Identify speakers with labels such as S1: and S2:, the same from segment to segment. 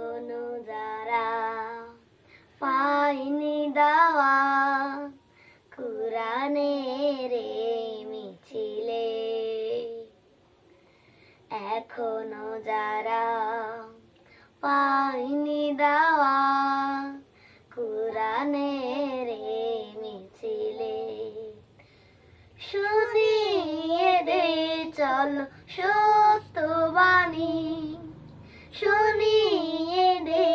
S1: এখনো যারা পায়নি দাওয়া কুরআনের মিছিলে, এখনো যারা পায়নি দাওয়া কুরআনের মিছিলে, শুনিয়ে দে চলো সত্যবাণী, শুনিয়ে দে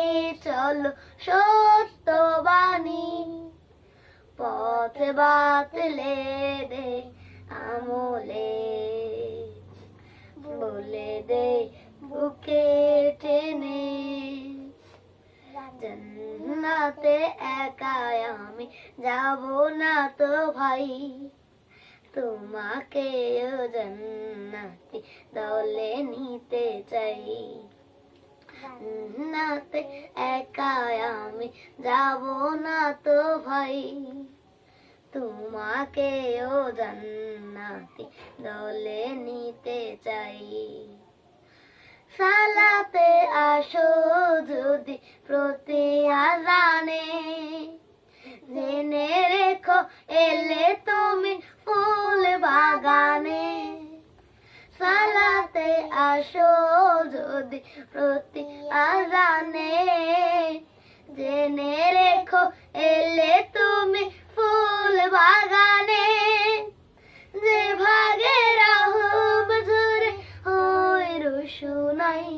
S1: চলো সত্যবাণী, পথ বাতলে দে আমলে, বলে দে বুকে টেনে জান্নাতে একাই আমি যাব না তো ভাই, তোমাকেও জান্নাতি দলে নিতে চাই। জান্নাতে একাই আমি যাব না তো ভাই, তোমাকেও জান্নাতি দলে নিতে চাই। সালাতে আসো যদি প্রতি আযানে, জেনে রেখো এলে তুমি ফুল বাগানে। সালাতে আসো যদি প্রতি আযানে, জেনে রেখো এলে তুমি ফুল বাগানে। যে ভাগে রাহুব ঝরে হয় রোশনাই,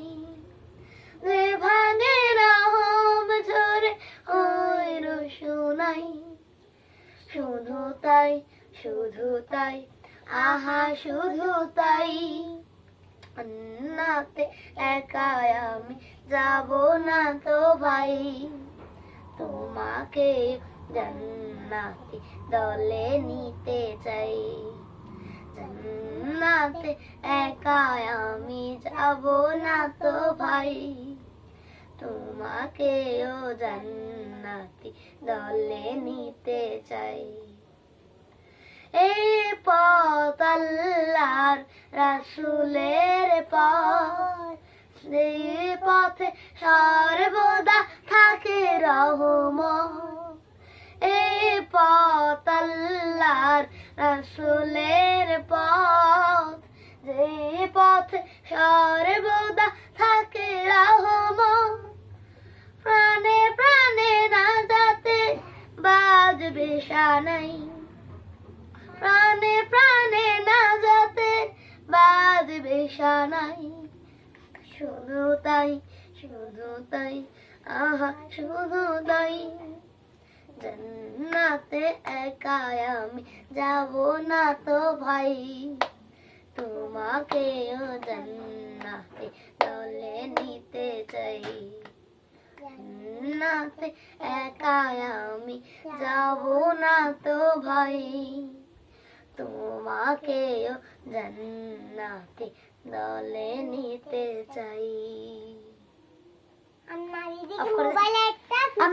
S1: যে ভাগে রাহুব ঝরে হয় রোশনাই, শুধু তাই শুধু তাই আহা শুধু তাই, জান্নাতে একাই আমি যাব না তো ভাই, তোমাকে জান্নাতি দলে নিতে চাই। জান্নাতে একাই আমি যাব না তো ভাই, তোমাকেও জান্নাতি দলে নিতে চাই। এই পথ আল্লাহর রাসূলের পথ, এই পথে সর্বদা থাকে রহমত। এই পথ আল্লাহর রাসূলের পথ, যে পথে সর্বদা থাকে রহমত। প্রাণে প্রাণে নাজাতে বাজবে শানাই, প্রাণে প্রাণে নাজাতে বাজবে শানাই, শুধু তাই শুধু তাই আহা শুধু তাই, জান্নাতে একাই আমি যাব না তো ভাই, তোমাকেও জান্নাতে দলে নিতে চাই। জান্নাতে একাই আমি যাব না তো ভাই, তোমাকেও জান্নাতে দলে নিতে চাই।
S2: মোবাইলে একটা